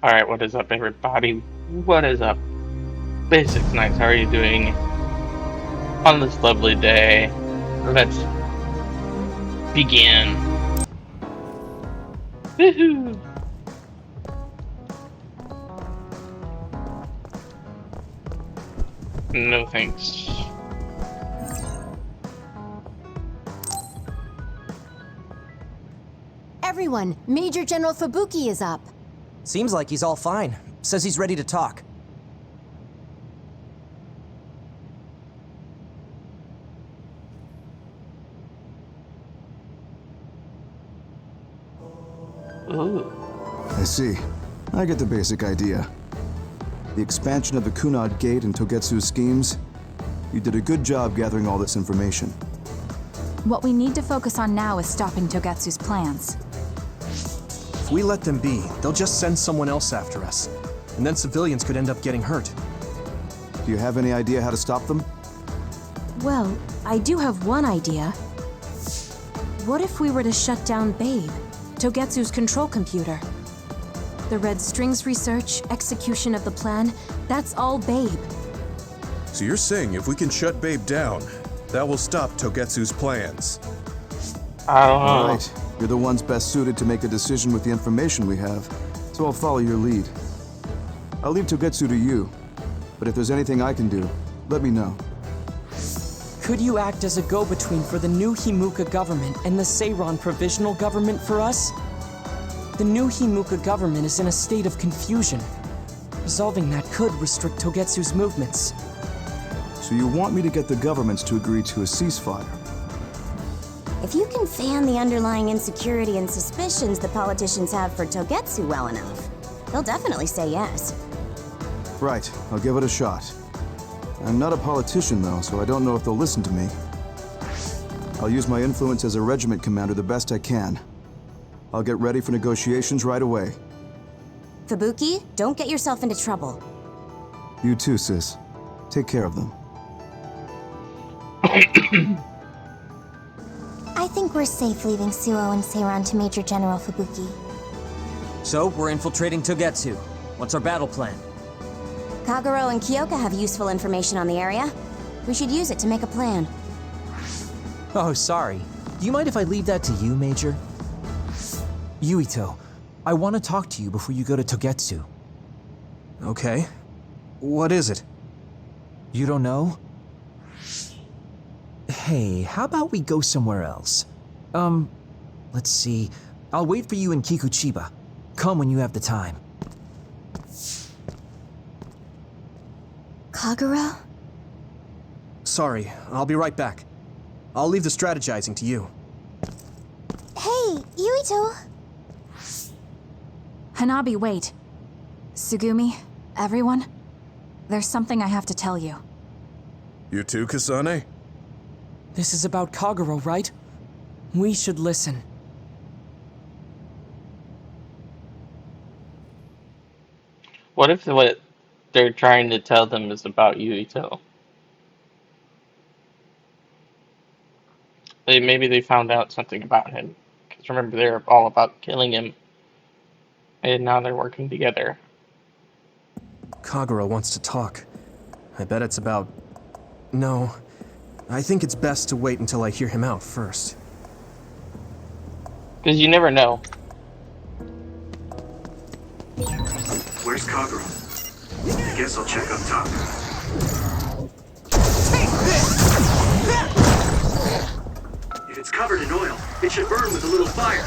Alright, what is up, everybody? What is up? Basics Nights, how are you doing on this lovely day? Let's begin. Woohoo! No thanks. Everyone, Major General Fubuki is up. Seems like he's all fine. Says he's ready to talk. Ooh. I see. I get the basic idea. The expansion of the Kunad Gate and Togetsu's schemes. You did a good job gathering all this information. What we need to focus on now is stopping Togetsu's plans. If we let them be, they'll just send someone else after us. And then civilians could end up getting hurt. Do you have any idea how to stop them? Well, I do have one idea. What if we were to shut down Babe, Togetsu's control computer? The Red Strings research, execution of the plan, that's all Babe. So you're saying if we can shut Babe down, that will stop Togetsu's plans? I don't know. Right. You're the ones best suited to make a decision with the information we have, so I'll follow your lead. I'll leave Togetsu to you, but if there's anything I can do, let me know. Could you act as a go-between for the new Himuka government and the Seiran provisional government for us? The new Himuka government is in a state of confusion. Resolving that could restrict Togetsu's movements. So you want me to get the governments to agree to a ceasefire? If you can fan the underlying insecurity and suspicions the politicians have for Togetsu well enough, they'll definitely say yes. Right, I'll give it a shot. I'm not a politician though, so I don't know if they'll listen to me. I'll use my influence as a regiment commander the best I can. I'll get ready for negotiations right away. Fubuki, don't get yourself into trouble. You too, sis. Take care of them. I think we're safe leaving Suo and Seiran to Major General Fubuki. So, we're infiltrating Togetsu. What's our battle plan? Kagero and Kyoka have useful information on the area. We should use it to make a plan. Oh, sorry. Do you mind if I leave that to you, Major? Yuito, I want to talk to you before you go to Togetsu. Okay. What is it? You don't know? Hey, how about we go somewhere else? Let's see. I'll wait for you in Kikuchiba. Come when you have the time. Kagero? Sorry, I'll be right back. I'll leave the strategizing to you. Hey, Yuito! Hanabi, wait. Sugumi, everyone, there's something I have to tell you. You too, Kasane? This is about Kagero, right? We should listen. What if what they're trying to tell them is about Yuito? Maybe they found out something about him. Because remember, they're all about killing him. And now they're working together. Kagero wants to talk. I bet it's about... No. I think it's best to wait until I hear him out first. Because you never know. Where's Kagero? I guess I'll check up top. If it's covered in oil, it should burn with a little fire.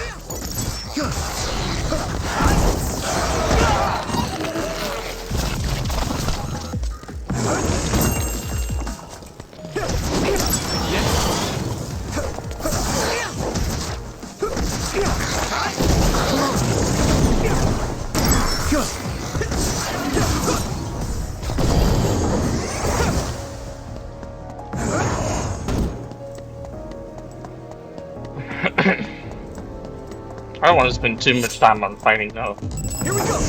I don't want to spend too much time on fighting, though. Here we go!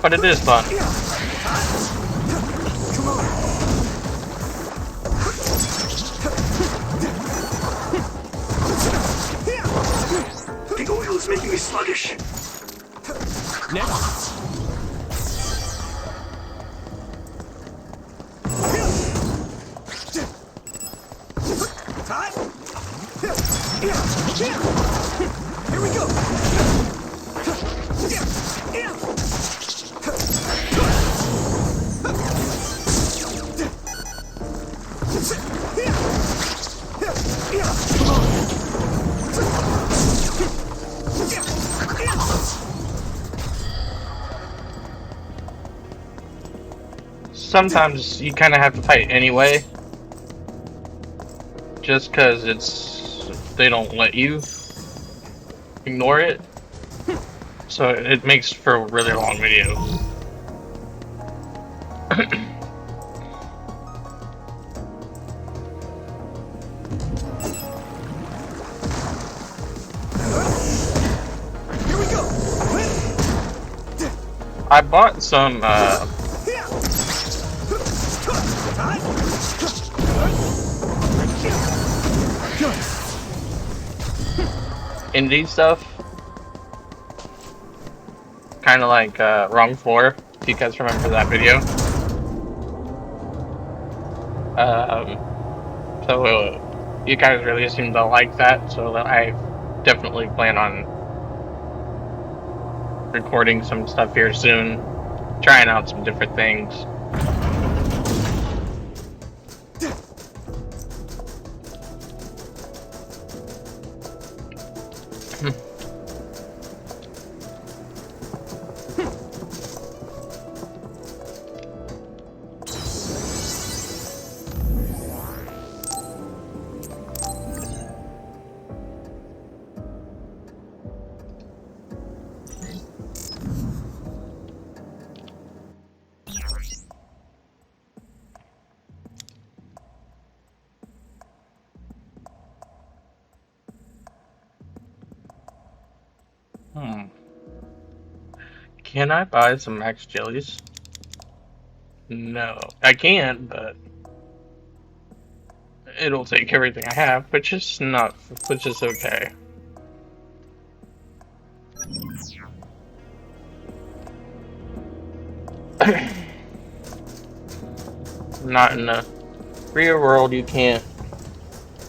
but it is fun. The oil is making me sluggish. Next. Here we go. Sometimes you kind of have to fight anyway, just because they don't let you ignore it, so it makes for really long videos. Here we go. I bought some indie stuff, kind of like Wrong Floor, if you guys remember that video. So you guys really seem to like that, so I definitely plan on recording some stuff here soon, trying out some different things. Can I buy some max jellies? No, I can, but it'll take everything I have, which is okay. Not in the real world, you can't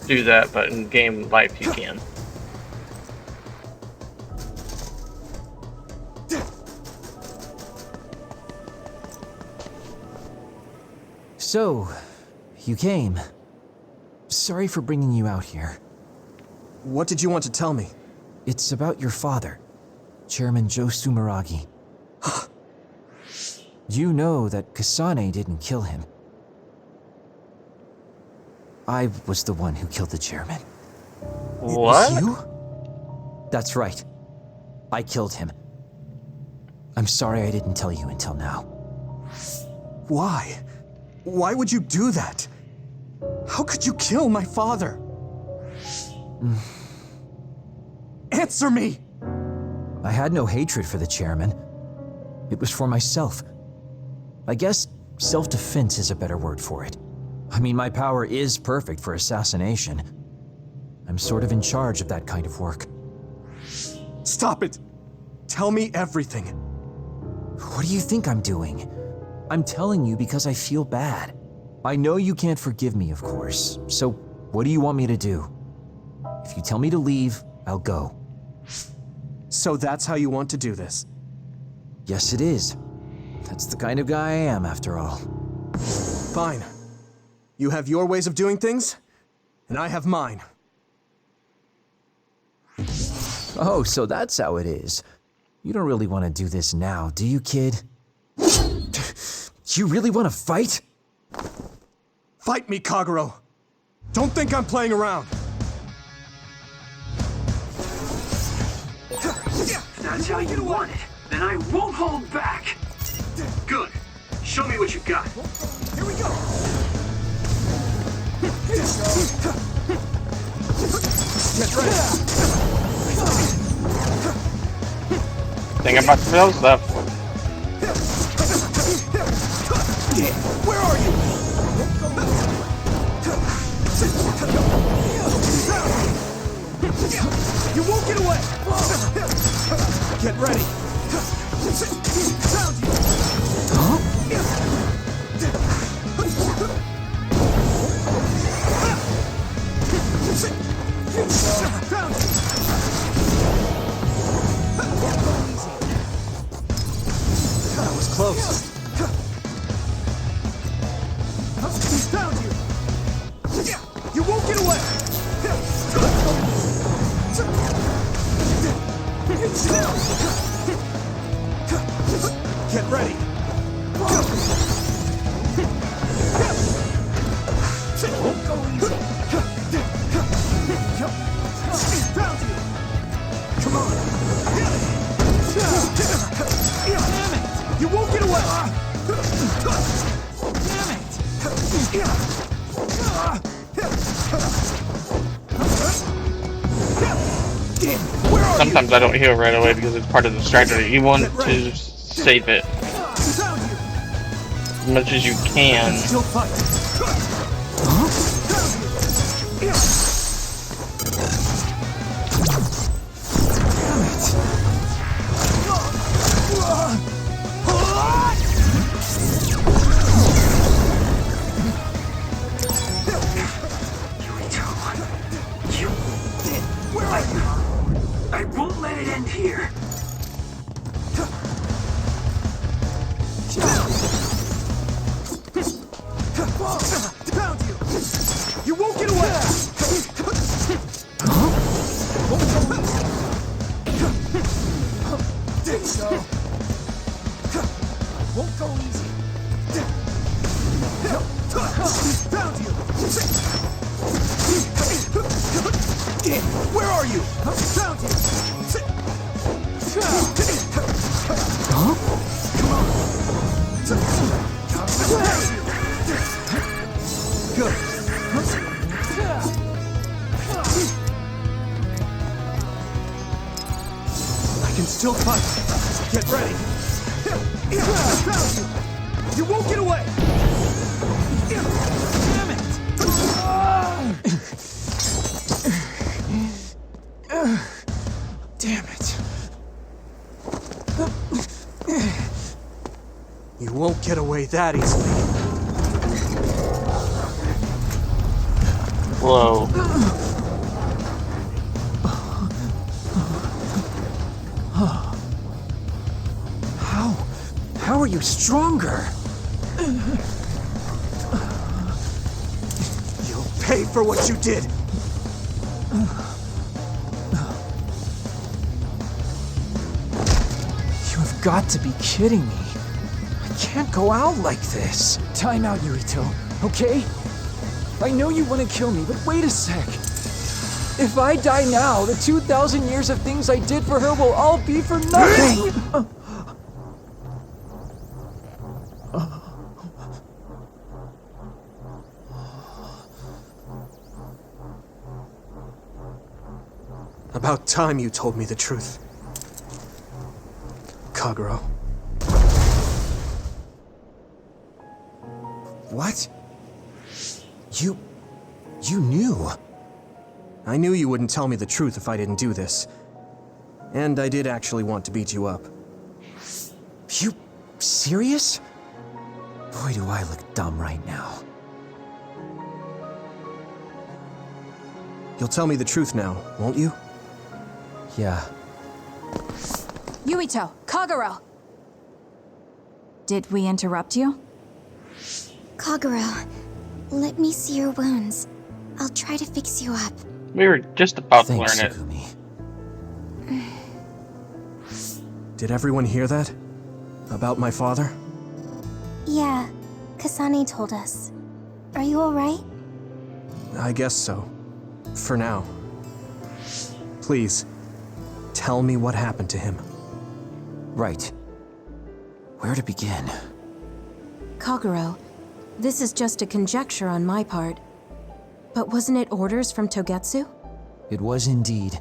do that, but in game life, you can. So, you came. Sorry for bringing you out here. What did you want to tell me? It's about your father, Chairman Joe Sumeragi. You know that Kasane didn't kill him. I was the one who killed the chairman. What? It was you? That's right. I killed him. I'm sorry I didn't tell you until now. Why? Why would you do that? How could you kill my father? Answer me! I had no hatred for the chairman. It was for myself. I guess self-defense is a better word for it. I mean, my power is perfect for assassination. I'm sort of in charge of that kind of work. Stop it! Tell me everything. What do you think I'm doing? I'm telling you because I feel bad. I know you can't forgive me, of course, so what do you want me to do? If you tell me to leave, I'll go. So that's how you want to do this? Yes, it is. That's the kind of guy I am, after all. Fine. You have your ways of doing things, and I have mine. Oh, so that's how it is. You don't really want to do this now, do you, kid? You really want to fight? Fight me, Kagero! Don't think I'm playing around! If that's how you want it, then I won't hold back! Good. Show me what you got. Here we go! Get ready! Think about the real stuff. Where are you? You won't get away! Get ready! Found you! Found you! That was close. Found you! You won't get away! Get ready! Won't go easy. Found you! Come on! Damn it! You won't get away! Damn it! Sometimes I don't heal right away because it's part of the strategy. You want to save it as much as you can. Still fight. I won't let it end here. Found you! You won't get away! Think so. Won't go easy. Found you! Where are you? Found you! Come on! Good. I can still fight. Get ready. Found you! You won't get away! Damn it! Damn it. You won't get away that easily. Whoa. How are you stronger? You'll pay for what you did. You have got to be kidding me. I can't go out like this. Time out, Yurito, okay? I know you want to kill me, but wait a sec. If I die now, the 2,000 years of things I did for her will all be for nothing! About time you told me the truth. Kagero. What? You knew? I knew you wouldn't tell me the truth if I didn't do this. And I did actually want to beat you up. You serious? Boy, do I look dumb right now. You'll tell me the truth now, won't you? Yeah. Yuito, Kagero! Did we interrupt you? Kagero, let me see your wounds. I'll try to fix you up. We were just about Thanks, to learn it. Sugumi. Did everyone hear that? About my father? Yeah, Kasane told us. Are you alright? I guess so. For now. Please, tell me what happened to him. Right. Where to begin? Kagero, this is just a conjecture on my part. But wasn't it orders from Togetsu? It was indeed.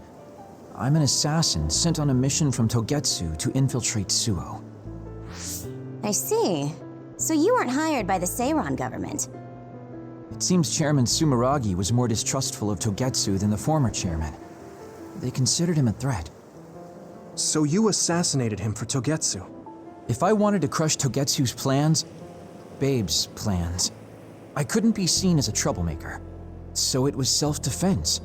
I'm an assassin sent on a mission from Togetsu to infiltrate Suo. I see. So you weren't hired by the Seiron government? It seems Chairman Sumeragi was more distrustful of Togetsu than the former chairman. They considered him a threat. So you assassinated him for Togetsu? If I wanted to crush Togetsu's plans, Babe's plans, I couldn't be seen as a troublemaker. So it was self-defense.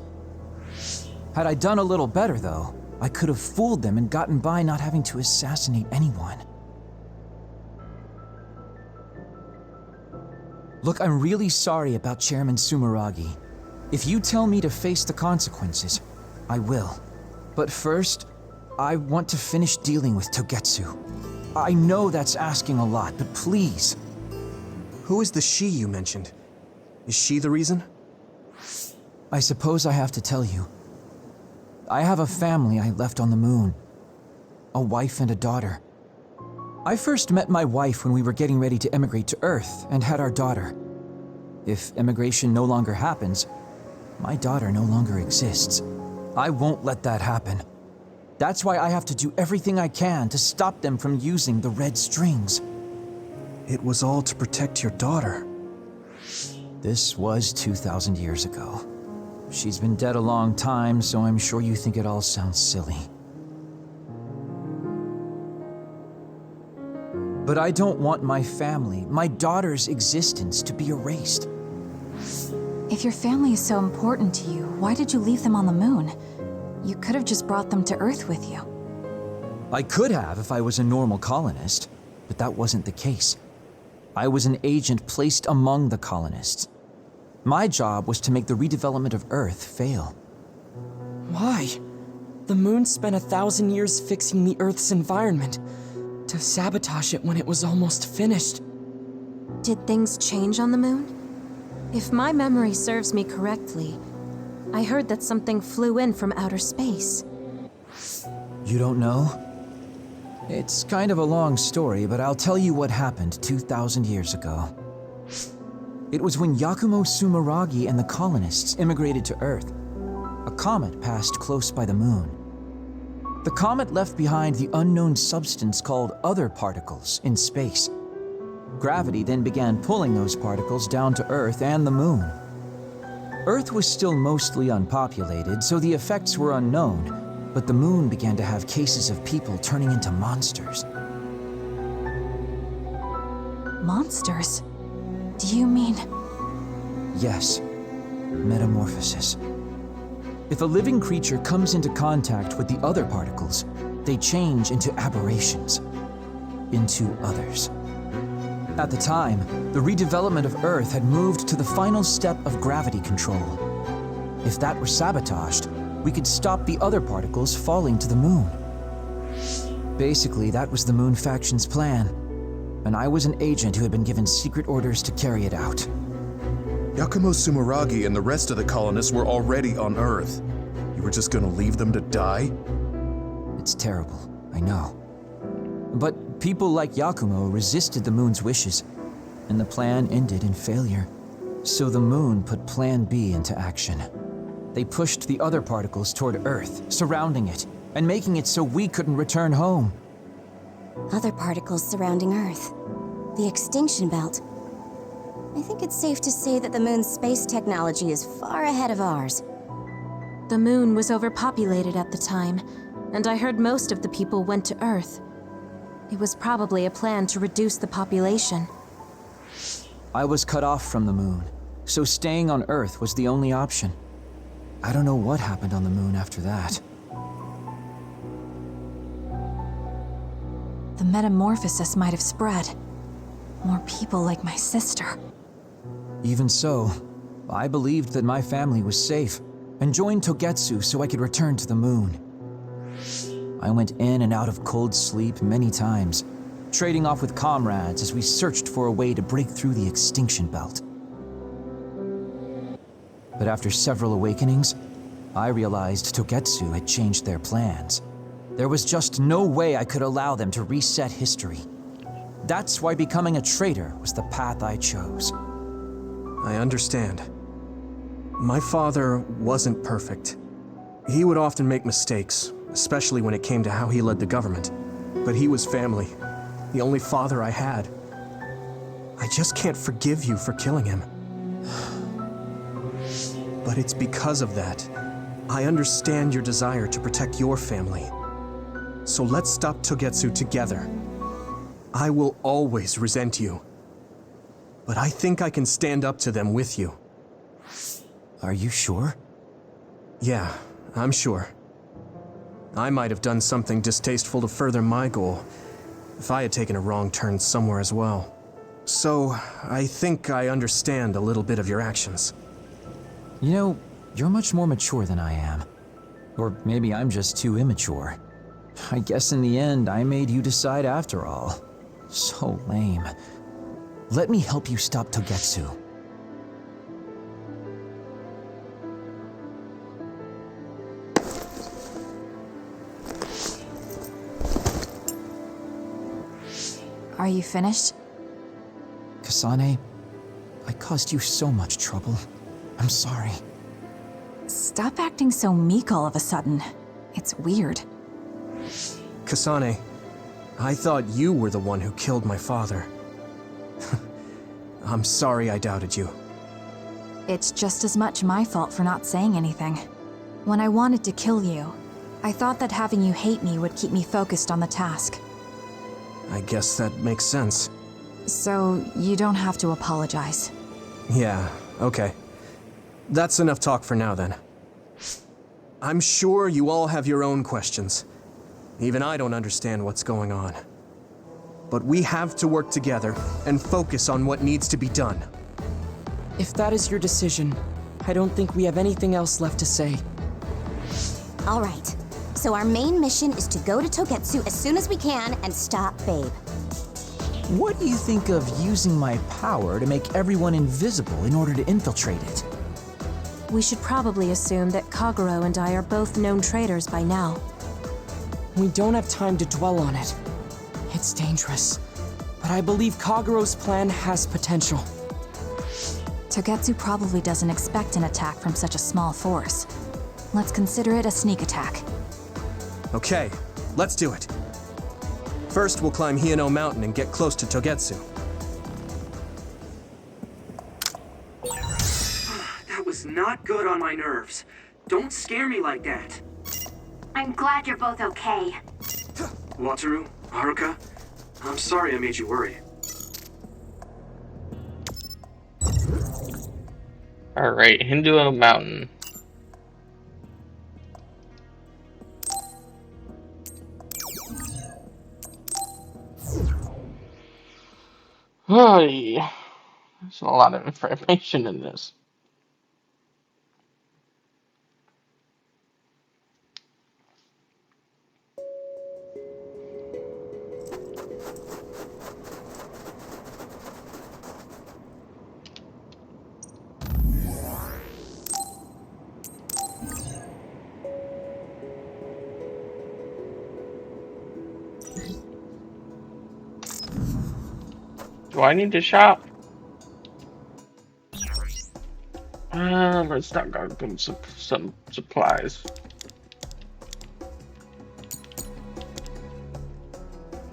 Had I done a little better, though, I could have fooled them and gotten by not having to assassinate anyone. Look, I'm really sorry about Chairman Sumeragi. If you tell me to face the consequences, I will. But first, I want to finish dealing with Togetsu. I know that's asking a lot, but please. Who is the she you mentioned? Is she the reason? I suppose I have to tell you. I have a family I left on the moon. A wife and a daughter. I first met my wife when we were getting ready to emigrate to Earth and had our daughter. If immigration no longer happens, my daughter no longer exists. I won't let that happen. That's why I have to do everything I can to stop them from using the red strings. It was all to protect your daughter. This was 2,000 years ago. She's been dead a long time, so I'm sure you think it all sounds silly. But I don't want my family, my daughter's existence, to be erased. If your family is so important to you, why did you leave them on the moon? You could have just brought them to Earth with you. I could have if I was a normal colonist, but that wasn't the case. I was an agent placed among the colonists. My job was to make the redevelopment of Earth fail. Why? The moon spent 1,000 years fixing the Earth's environment, to sabotage it when it was almost finished. Did things change on the moon? If my memory serves me correctly, I heard that something flew in from outer space. You don't know? It's kind of a long story, but I'll tell you what happened 2,000 years ago. It was when Yakumo Sumeragi and the colonists immigrated to Earth. A comet passed close by the moon. The comet left behind the unknown substance called other particles in space. Gravity then began pulling those particles down to Earth and the moon. Earth was still mostly unpopulated, so the effects were unknown, but the moon began to have cases of people turning into monsters. Monsters? Do you mean... Yes, metamorphosis. If a living creature comes into contact with the other particles, they change into aberrations, into others. At the time, the redevelopment of Earth had moved to the final step of gravity control. If that were sabotaged, we could stop the other particles falling to the moon. Basically, that was the Moon Faction's plan, and I was an agent who had been given secret orders to carry it out. Yakumo Sumeragi and the rest of the colonists were already on Earth. You were just gonna leave them to die? It's terrible, I know. But people like Yakumo resisted the moon's wishes, and the plan ended in failure. So the moon put Plan B into action. They pushed the other particles toward Earth, surrounding it, and making it so we couldn't return home. Other particles surrounding Earth. The extinction belt. I think it's safe to say that the moon's space technology is far ahead of ours. The moon was overpopulated at the time, and I heard most of the people went to Earth. It was probably a plan to reduce the population. I was cut off from the moon, so staying on Earth was the only option. I don't know what happened on the moon after that. The metamorphosis might have spread. More people like my sister. Even so, I believed that my family was safe, and joined Togetsu so I could return to the moon. I went in and out of cold sleep many times, trading off with comrades as we searched for a way to break through the extinction belt. But after several awakenings, I realized Togetsu had changed their plans. There was just no way I could allow them to reset history. That's why becoming a traitor was the path I chose. I understand. My father wasn't perfect. He would often make mistakes, especially when it came to how he led the government. But he was family, the only father I had. I just can't forgive you for killing him. But it's because of that. I understand your desire to protect your family. So let's stop Togetsu together. I will always resent you. But I think I can stand up to them with you. Are you sure? Yeah, I'm sure. I might have done something distasteful to further my goal, if I had taken a wrong turn somewhere as well. So, I think I understand a little bit of your actions. You know, you're much more mature than I am. Or maybe I'm just too immature. I guess in the end, I made you decide after all. So lame. Let me help you stop Togetsu. Are you finished? Kasane, I caused you so much trouble. I'm sorry. Stop acting so meek all of a sudden. It's weird. Kasane, I thought you were the one who killed my father. I'm sorry I doubted you. It's just as much my fault for not saying anything. When I wanted to kill you, I thought that having you hate me would keep me focused on the task. I guess that makes sense. So, you don't have to apologize. Yeah, okay. That's enough talk for now then. I'm sure you all have your own questions. Even I don't understand what's going on. But we have to work together and focus on what needs to be done. If that is your decision, I don't think we have anything else left to say. All right. So our main mission is to go to Togetsu as soon as we can and stop Babe. What do you think of using my power to make everyone invisible in order to infiltrate it? We should probably assume that Kagero and I are both known traitors by now. We don't have time to dwell on it. It's dangerous. But I believe Kagero's plan has potential. Togetsu probably doesn't expect an attack from such a small force. Let's consider it a sneak attack. Okay, let's do it. First, we'll climb Hiyano Mountain and get close to Togetsu. That was not good on my nerves. Don't scare me like that. I'm glad you're both okay. Wataru, Haruka, I'm sorry I made you worry. Alright, Hindu Mountain. Oh, yeah. There's a lot of information in this. Do I need to shop? Let's stock up on some supplies.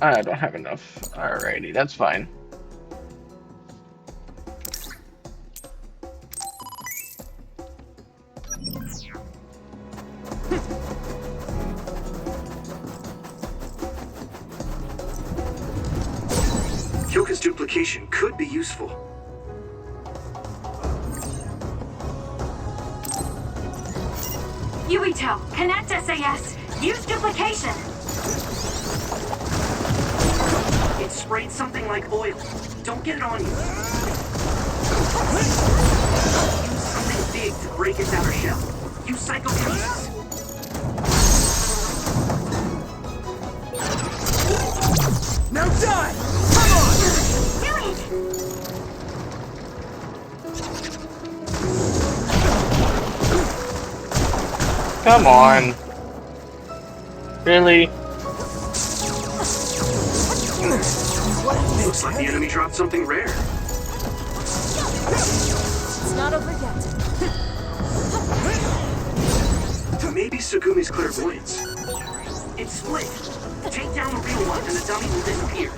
I don't have enough. Alrighty, that's fine. Kyoka's duplication could be useful. Yuito, connect SAS. Use duplication. It sprayed something like oil. Don't get it on you. Use something big to break its outer shell. Use psychokinesis. Now die! Come on! Do it! Come on. Really? Looks like the enemy dropped something rare. It's not over yet. Maybe Sugumi's clairvoyance. It's split. Take down the real one and the dummy will disappear.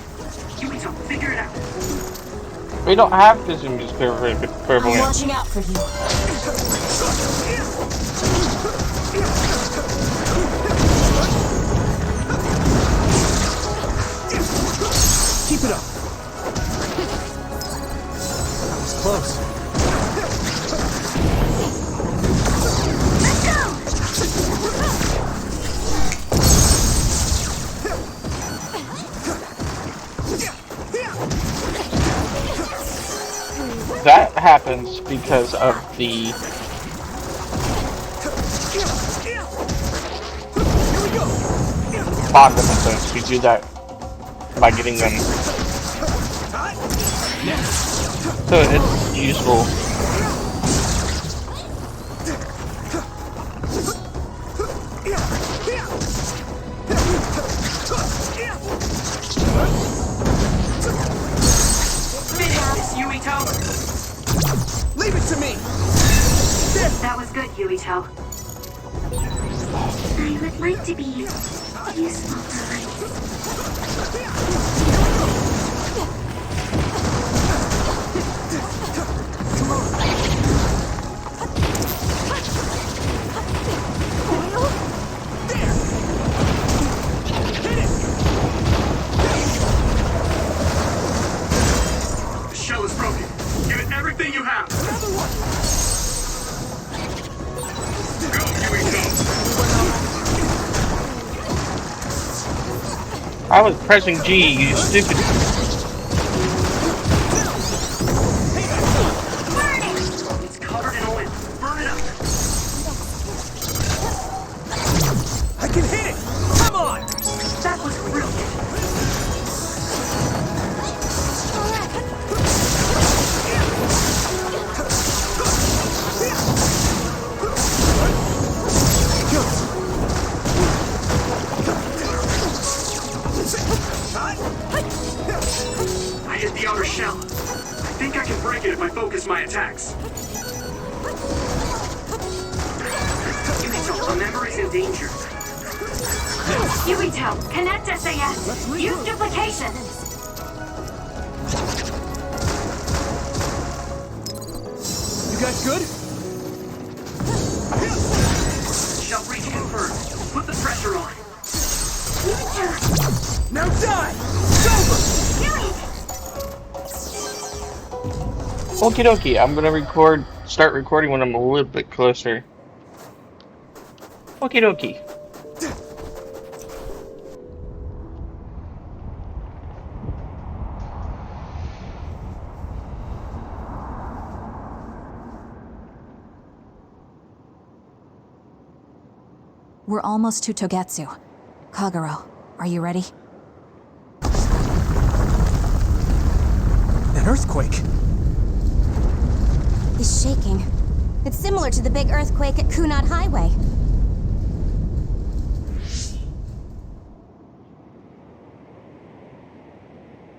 Yuito, figure it out. We don't have to zoom just I'm prevalent. watching out for you. Keep it up. That was close. That happens because of the bond defense. We do that by getting them. So it's useful. Leave it to me! That was good, Yuito. I would like to be useful for once. The shell is broken. Give it everything you have. Another one. Go, Yuito. I was pressing G, you stupid. It's covered in oil. Burn it up. I can hit it! Come on! That was brilliant. I hit the outer shell. I think I can break it if I focus my attacks. Yuito, remember is in danger. Yuito, connect SAS. Use duplication. You guys good? Shell breach confirmed. Put the pressure on. Now die! It's over! Okie dokie, I'm gonna start recording when I'm a little bit closer. Okie dokie. We're almost to Togetsu. Kagero, are you ready? An earthquake. It's shaking. It's similar to the big earthquake at Kunad Highway.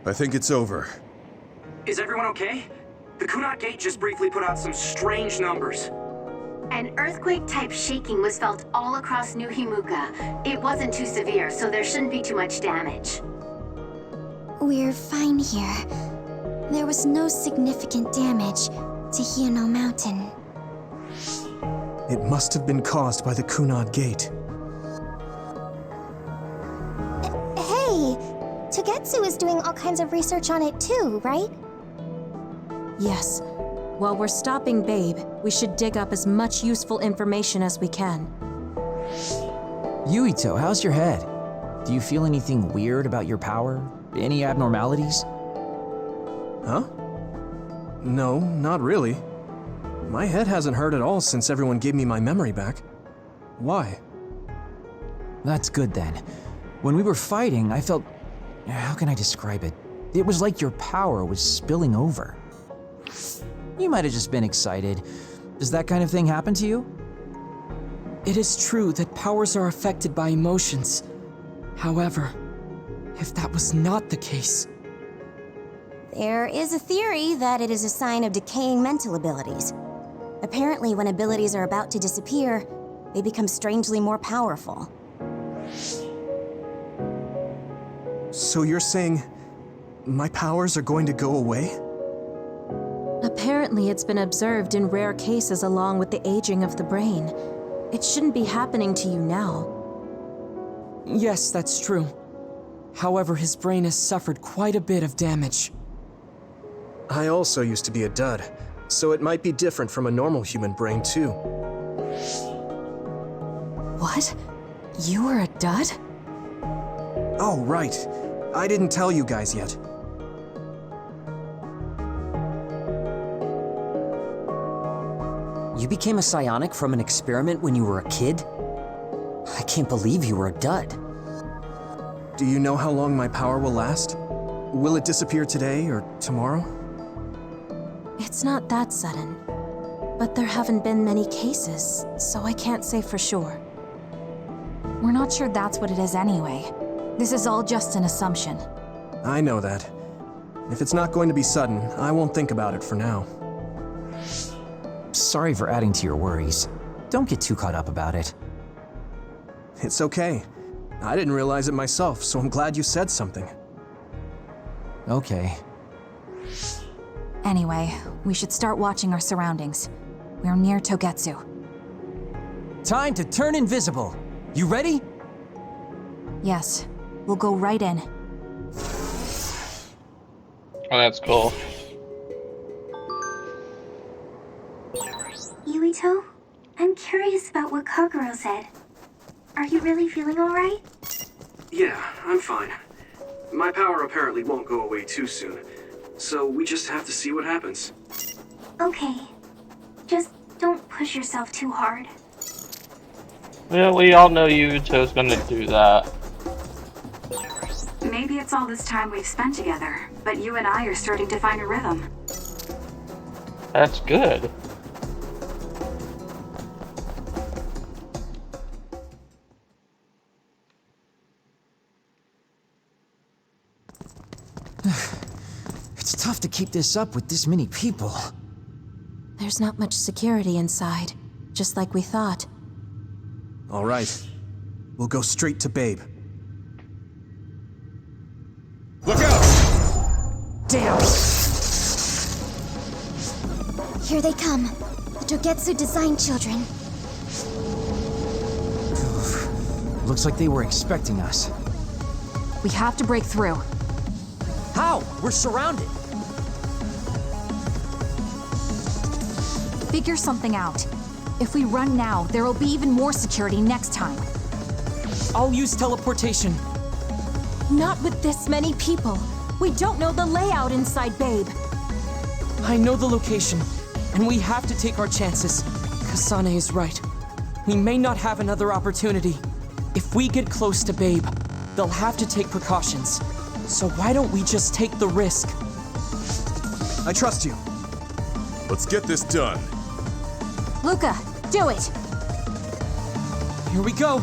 I think it's over. Is everyone okay? The Kunat Gate just briefly put out some strange numbers. An earthquake-type shaking was felt all across New Himuka. It wasn't too severe, so there shouldn't be too much damage. We're fine here. There was no significant damage to Hiono Mountain. It must have been caused by the Kunad Gate. Hey! Togetsu is doing all kinds of research on it too, right? Yes. While we're stopping Babe, we should dig up as much useful information as we can. Yuito, how's your head? Do you feel anything weird about your power? Any abnormalities? Huh? No, not really. My head hasn't hurt at all since everyone gave me my memory back. Why? That's good then. When we were fighting, I felt... How can I describe it? It was like your power was spilling over. You might have just been excited. Does that kind of thing happen to you? It is true that powers are affected by emotions. However, if that was not the case... There is a theory that it is a sign of decaying mental abilities. Apparently, when abilities are about to disappear, they become strangely more powerful. So you're saying my powers are going to go away? Apparently, it's been observed in rare cases along with the aging of the brain. It shouldn't be happening to you now. Yes, that's true. However, his brain has suffered quite a bit of damage. I also used to be a dud, so it might be different from a normal human brain, too. What? You were a dud? Oh, right. I didn't tell you guys yet. You became a psionic from an experiment when you were a kid? I can't believe you were a dud. Do you know how long my power will last? Will it disappear today or tomorrow? It's not that sudden. But there haven't been many cases, so I can't say for sure. We're not sure that's what it is anyway. This is all just an assumption. I know that. If it's not going to be sudden, I won't think about it for now. Sorry for adding to your worries. Don't get too caught up about it. It's okay. I didn't realize it myself, so I'm glad you said something. Okay. Anyway, we should start watching our surroundings. We're near Togetsu. Time to turn invisible. You ready? Yes, we'll go right in. Oh, that's cool. Yuito, I'm curious about what Kaguro said. Are you really feeling alright? Yeah, I'm fine. My power apparently won't go away too soon, so we just have to see what happens. Okay. Just don't push yourself too hard. Yeah, we all know Yuto's gonna do that. Maybe it's all this time we've spent together, but you and I are starting to find a rhythm. That's good. It's tough to keep this up with this many people. There's not much security inside, just like we thought. All right. We'll go straight to Babe. Look out! Damn! Here they come. The Togetsu design children. Looks like they were expecting us. We have to break through. How? We're surrounded. Figure something out. If we run now, there will be even more security next time. I'll use teleportation. Not with this many people. We don't know the layout inside Babe. I know the location, and we have to take our chances. Kasane is right. We may not have another opportunity. If we get close to Babe, they'll have to take precautions. So why don't we just take the risk? I trust you. Let's get this done. Luca, do it! Here we go.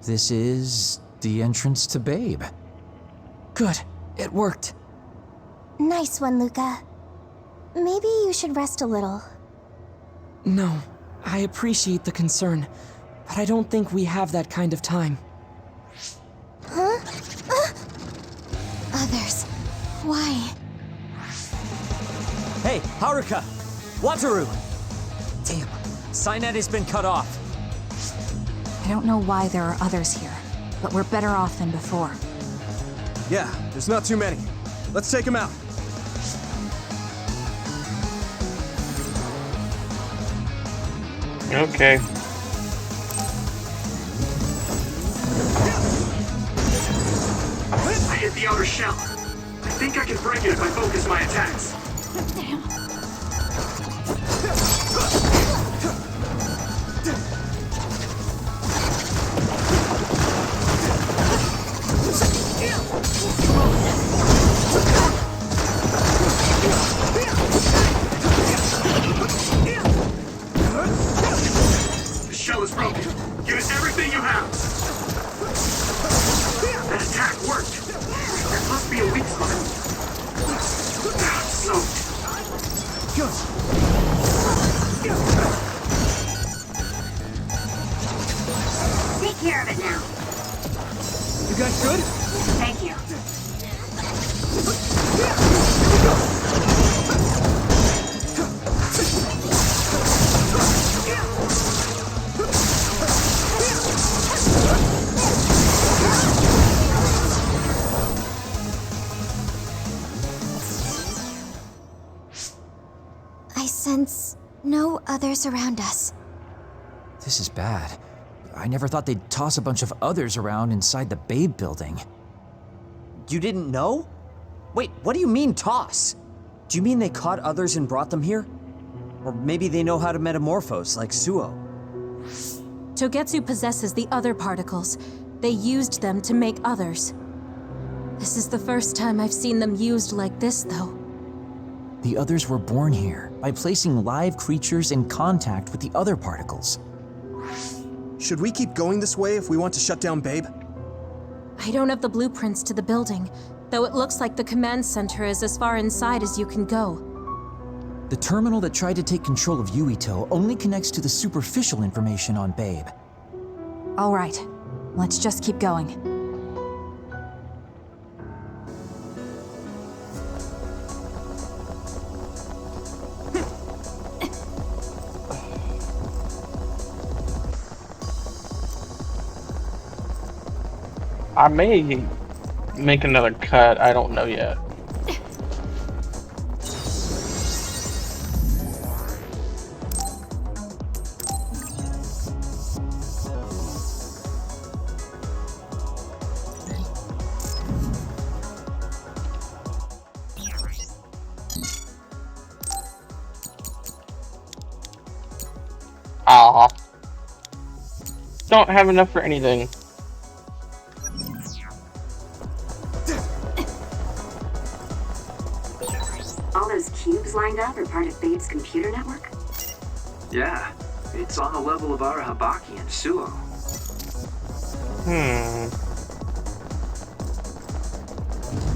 This is the entrance to Babe. Good. It worked. Nice one, Luca. Maybe you should rest a little. No, I appreciate the concern, but I don't think we have that kind of time. Huh? Others. Why? Hey, Haruka! Wataru! Damn, Cynet has been cut off. I don't know why there are others here, but we're better off than before. Yeah, there's not too many. Let's take them out. Okay. I hit the outer shell. I think I can break it if I focus my attacks. Damn. good? Thank you. I sense no others around us. This is bad. I never thought they'd toss a bunch of others around inside the Babe building. You didn't know? Wait, what do you mean, toss? Do you mean they caught others and brought them here? Or maybe they know how to metamorphose, like Suo? Togetsu possesses the other particles. They used them to make others. This is the first time I've seen them used like this, though. The others were born here by placing live creatures in contact with the other particles. Should we keep going this way if we want to shut down Babe? I don't have the blueprints to the building, though it looks like the command center is as far inside as you can go. The terminal that tried to take control of Yuito only connects to the superficial information on Babe. All right, let's just keep going. I may make another cut, I don't know yet. Aw. Don't have enough for anything. All those cubes lined up are part of Babe's computer network? Yeah, it's on the level of Arahabaki and Suo.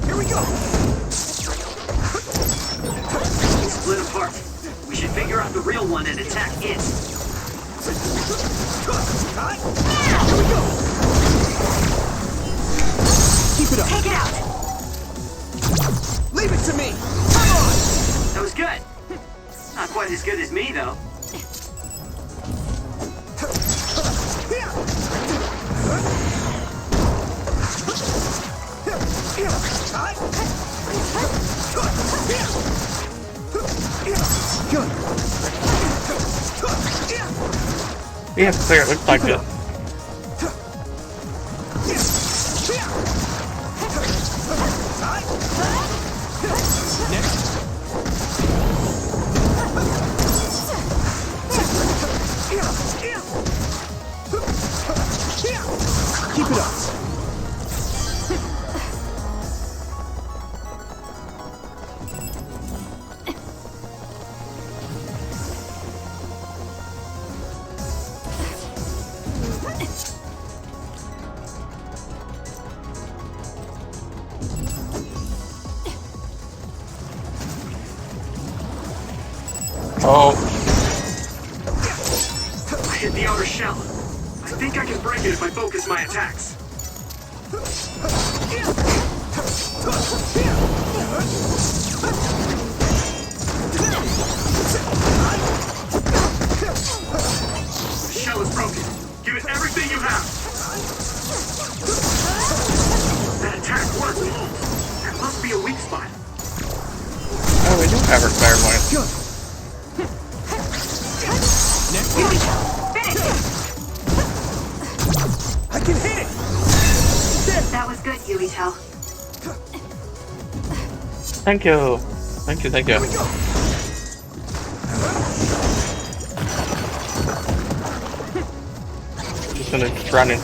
Here we go! Split apart. We should figure out the real one and attack it. Here we go! Keep it up! Take it out! Leave it to me! Come on! That was good. Not quite as good as me, though. Good. Yeah, clear, it looks like it. Keep it up. Oh. I hit the outer shell. I think I can break it if I focus my attacks. The shell is broken. Give it everything you have. That attack worked. There must be a weak spot. Oh, we do have our clairvoyance. Good. I can hit it! That was good, Yuito. Thank you. Thank you, thank you. Just gonna keep running.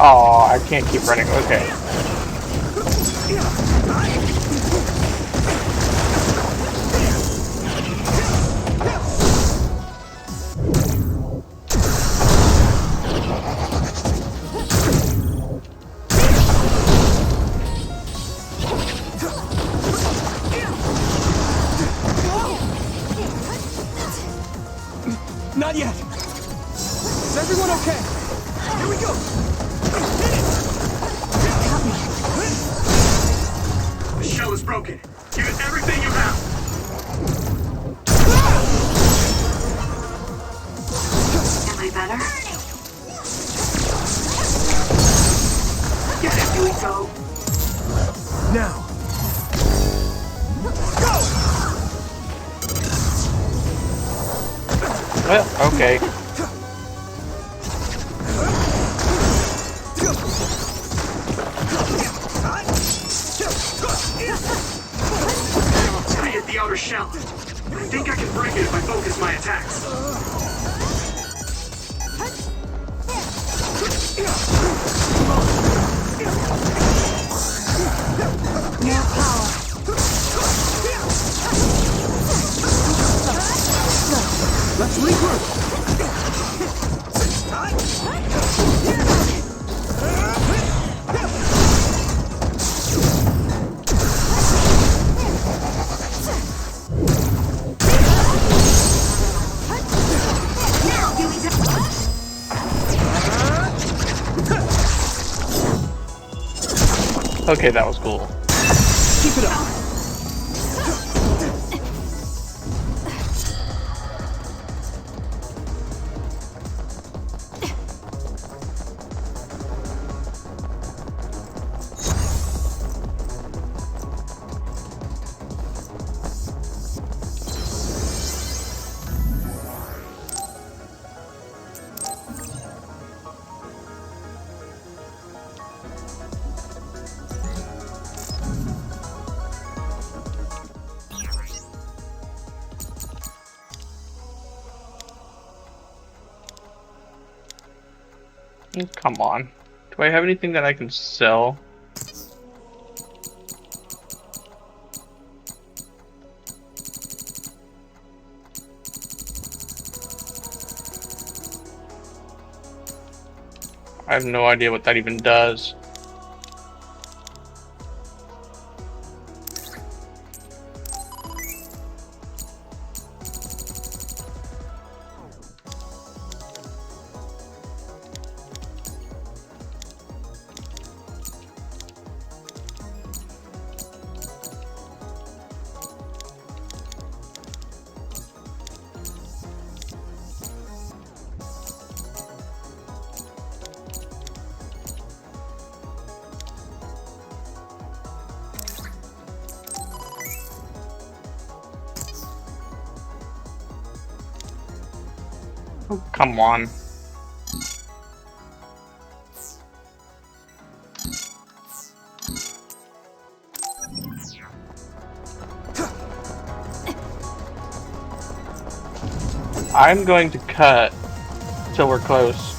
Oh, I can't keep running. Okay. Not yet. everyone okay? Here we go! The shell is broken. Give it everything you have. Am I better? Get it, Yuito. Now! Well, okay. I hit the outer shell. I think I can break it if I focus my attacks. More power. Let's regroup! Okay, that was cool. Keep it up! Come on. Do I have anything that I can sell? I have no idea what that even does. Oh, come on. I'm going to cut till we're close.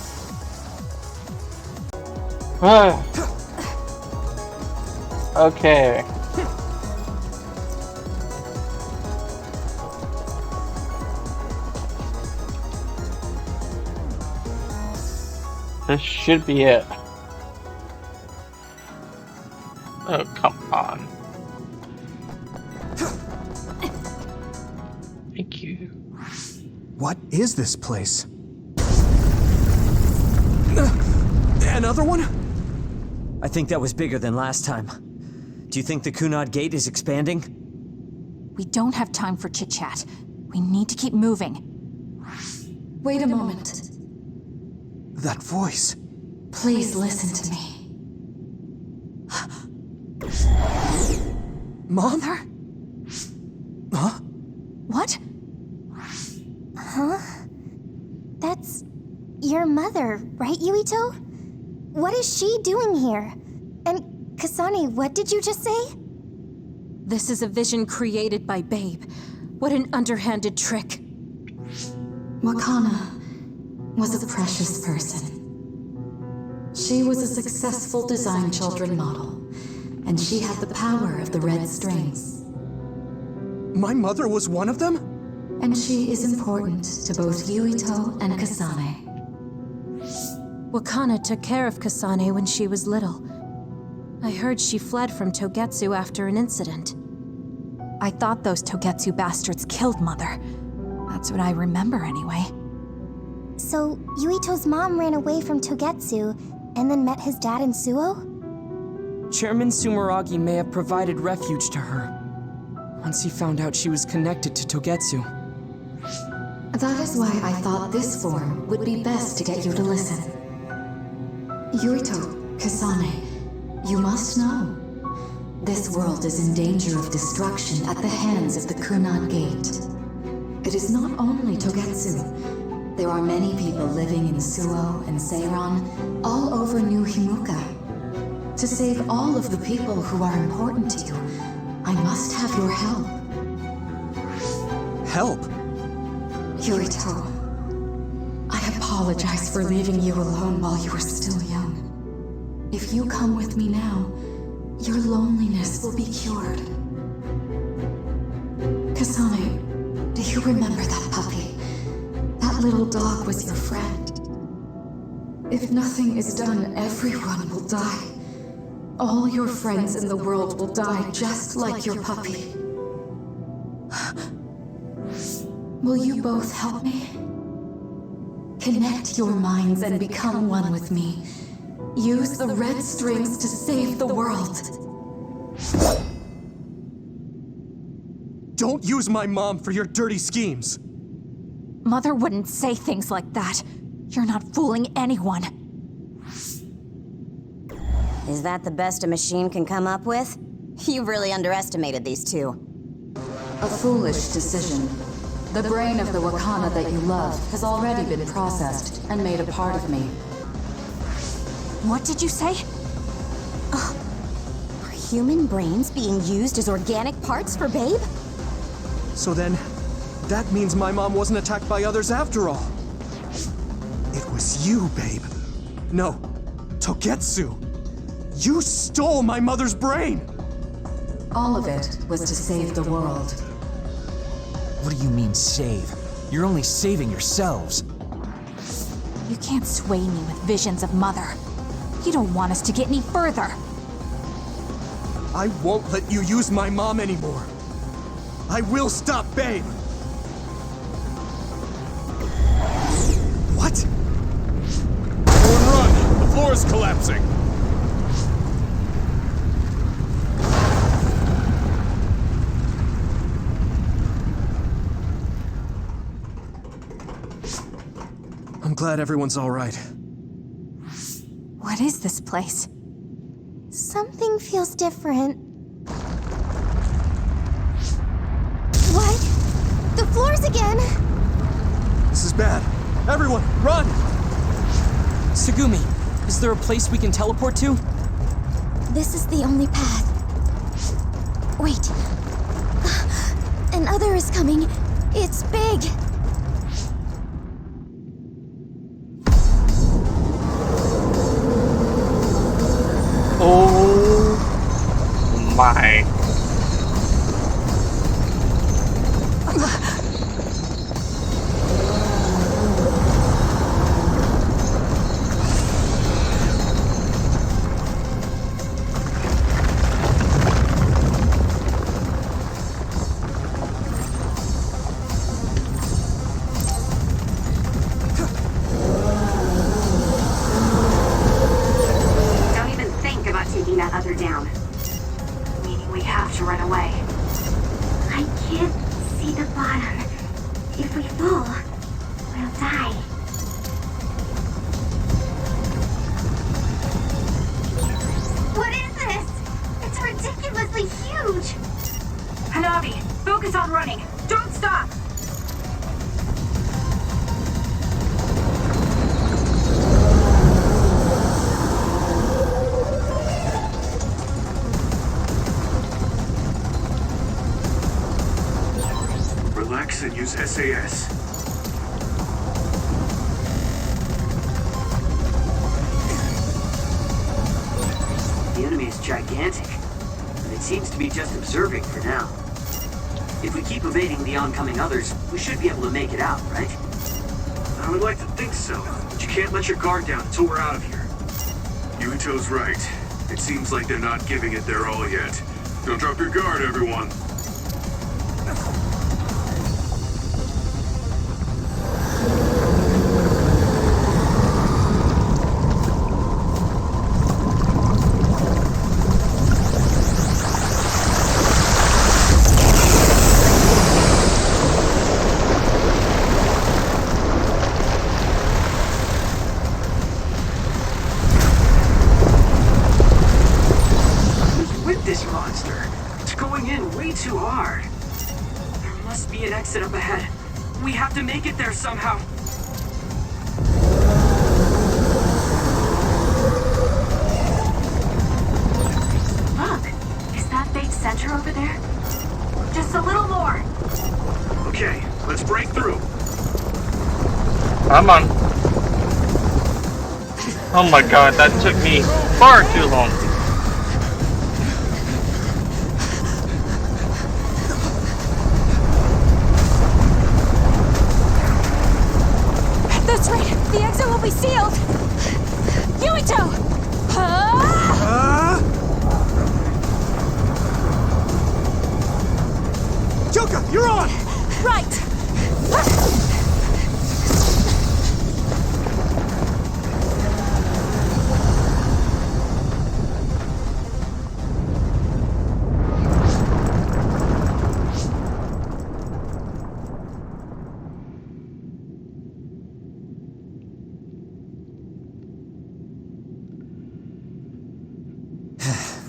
Okay. This should be it. Oh, come on. Thank you. What is this place? Another one? I think that was bigger than last time. Do you think the Kunad Gate is expanding? We don't have time for chit-chat. We need to keep moving. Wait a moment. That voice. Please listen to me. Mother? Huh? What? Huh? That's your mother, right, Yuito? What is she doing here? And Kasane, what did you just say? This is a vision created by Babe. What an underhanded trick. Wakana was a precious person. She was a successful design children model, and she had the power of the red strings. My mother was one of them? And she is important to both Yuito and Kasane. Wakana took care of Kasane when she was little. I heard she fled from Togetsu after an incident. I thought those Togetsu bastards killed Mother. That's what I remember anyway. So, Yuito's mom ran away from Togetsu and then met his dad in Suo? Chairman Sumeragi may have provided refuge to her once he found out she was connected to Togetsu. That is why I thought this form would be best to get you to listen. Yuito, Kasane, you must know. This world is in danger of destruction at the hands of the Kunad Gate. It is not only Togetsu. There are many people living in Suo and Seiran, all over New Himuka. To save all of the people who are important to you, I must have your help. Help? Yuito, I apologize for leaving you alone while you were still young. If you come with me now, your loneliness will be cured. Kasane, do you remember that puppy? That little dog was your friend. If nothing is done, everyone will die. All your friends in the world will die just like your puppy. Will you both help me? Connect your minds and become one with me. Use the red strings to save the world. Don't use my mom for your dirty schemes! Mother wouldn't say things like that. You're not fooling anyone. Is that the best a machine can come up with? You really underestimated these two. A foolish decision. The brain of the Wakana that you love has already been processed and made a part of me. What did you say? Are human brains being used as organic parts for Babe? So then, that means my mom wasn't attacked by others after all. It was you, Babe. No, Togetsu. You stole my mother's brain! All of it was to save the world. What do you mean, save? You're only saving yourselves. You can't sway me with visions of Mother. You don't want us to get any further. I won't let you use my mom anymore. I will stop Babe! What? Everyone run! The floor is collapsing! I'm glad everyone's all right. What is this place? Something feels different. What? The floors again! This is bad. Everyone, run! Tsugumi, is there a place we can teleport to? This is the only path. Wait. Another is coming. It's big. Oh my. Don't even think about taking that other down. Meaning we have to run away. I can't see the bottom. If we fall, we'll die. What is this? It's ridiculously huge! Hanabi, focus on running. Don't stop! Relax and use SAS. The enemy is gigantic, and it seems to be just observing for now. If we keep evading the oncoming others, we should be able to make it out, right? I would like to think so, but you can't let your guard down until we're out of here. Yuito's right. It seems like they're not giving it their all yet. Don't drop your guard, everyone. exit up ahead. We have to make it there somehow. Look, is that big center over there? Just a little more. Okay, let's break through. Come on. Oh my god, that took me far too long. That's right. The exit will be sealed. Yuito! Joker, you're on! Right!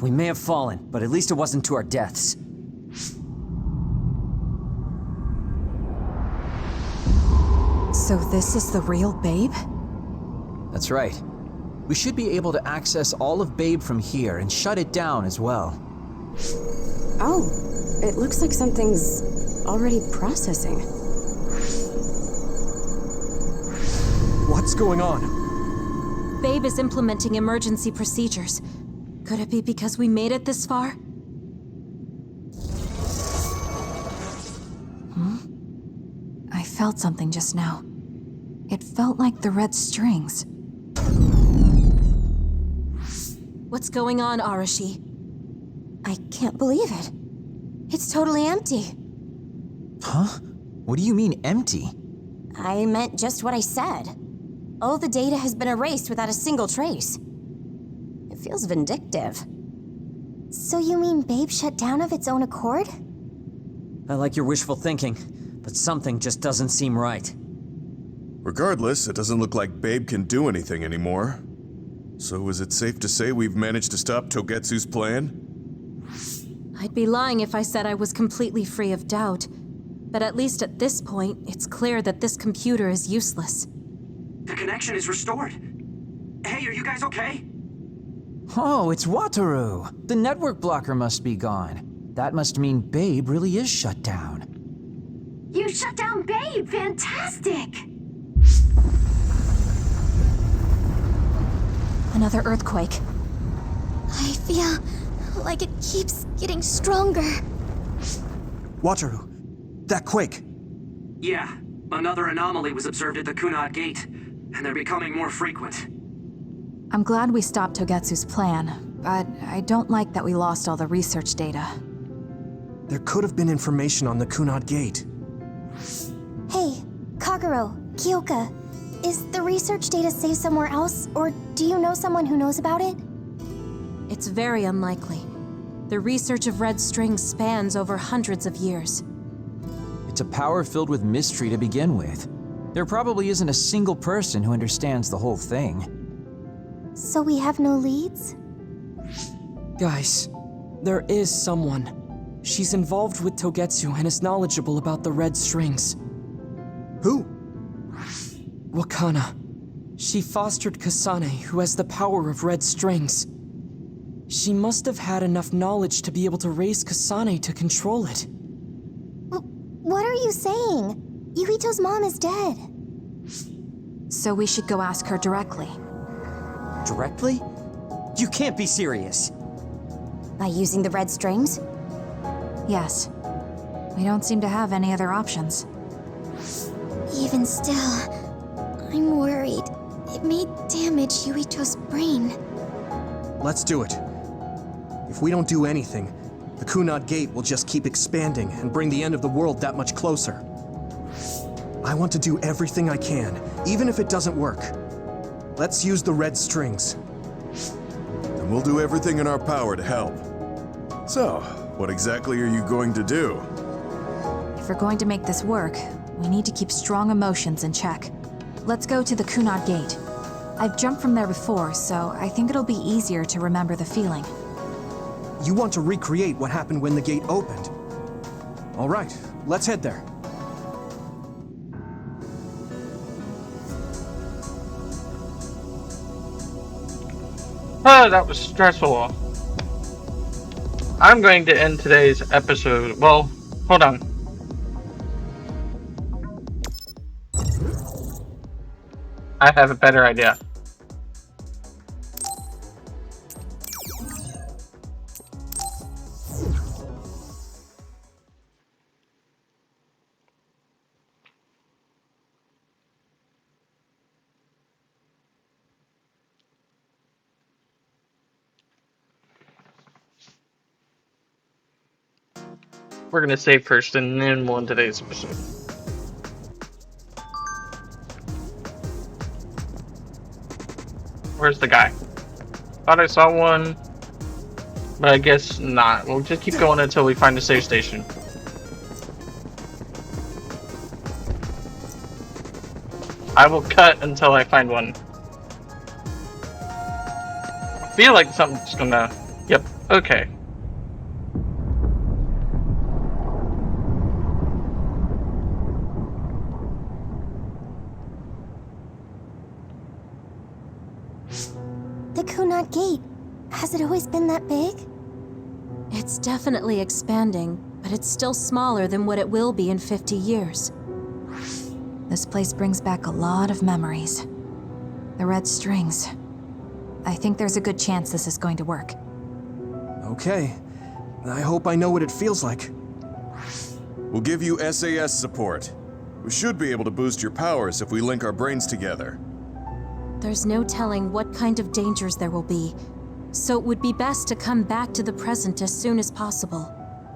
We may have fallen, but at least it wasn't to our deaths. So this is the real Babe? That's right. We should be able to access all of Babe from here and shut it down as well. Oh, it looks like something's already processing. What's going on? Babe is implementing emergency procedures. Could it be because we made it this far? I felt something just now. It felt like the red strings. What's going on, Arashi? I can't believe it. It's totally empty. Huh? What do you mean, empty? I meant just what I said. All the data has been erased without a single trace. It feels vindictive. So you mean Babe shut down of its own accord? I like your wishful thinking, but something just doesn't seem right. Regardless, it doesn't look like Babe can do anything anymore. So is it safe to say we've managed to stop Togetsu's plan? I'd be lying if I said I was completely free of doubt. But at least at this point, it's clear that this computer is useless. The connection is restored. Hey, are you guys okay? Oh, it's Wataru! The network blocker must be gone. That must mean Babe really is shut down. You shut down Babe! Fantastic! Another earthquake. I feel like it keeps getting stronger. Wataru, that quake. Yeah, another anomaly was observed at the Kunad Gate, and they're becoming more frequent. I'm glad we stopped Togetsu's plan, but I don't like that we lost all the research data. There could have been information on the Kunad Gate. Hey, Kagero, Kyoka, is the research data saved somewhere else, or do you know someone who knows about it? It's very unlikely. The research of red strings spans over hundreds of years. It's a power filled with mystery to begin with. There probably isn't a single person who understands the whole thing. So we have no leads? Guys, there is someone. She's involved with Togetsu and is knowledgeable about the red strings. Who? Wakana. She fostered Kasane, who has the power of red strings. She must have had enough knowledge to be able to raise Kasane to control it. What are you saying? Yuito's mom is dead. So we should go ask her directly. Directly? You can't be serious. By using the red strings? Yes. We don't seem to have any other options. Even still, I'm worried. It may damage Yuito's brain. Let's do it. If we don't do anything, the Kunad Gate will just keep expanding and bring the end of the world that much closer. I want to do everything I can, even if it doesn't work. Let's use the red strings. And we'll do everything in our power to help. So, what exactly are you going to do? If we're going to make this work, we need to keep strong emotions in check. Let's go to the Kunad Gate. I've jumped from there before, so I think it'll be easier to remember the feeling. You want to recreate what happened when the gate opened? All right, let's head there. Oh, that was stressful. I'm going to end today's episode. Well, hold on. I have a better idea. We're gonna save first and then we'll end today's episode. Where's the guy? Thought I saw one, but I guess not. We'll just keep going until we find a save station. I will cut until I find one. I feel like something's gonna... Yep, okay. The Kunat Gate. Has it always been that big? It's definitely expanding, but it's still smaller than what it will be in 50 years. This place brings back a lot of memories. The red strings. I think there's a good chance this is going to work. Okay. I hope I know what it feels like. We'll give you SAS support. We should be able to boost your powers if we link our brains together. There's no telling what kind of dangers there will be, so it would be best to come back to the present as soon as possible.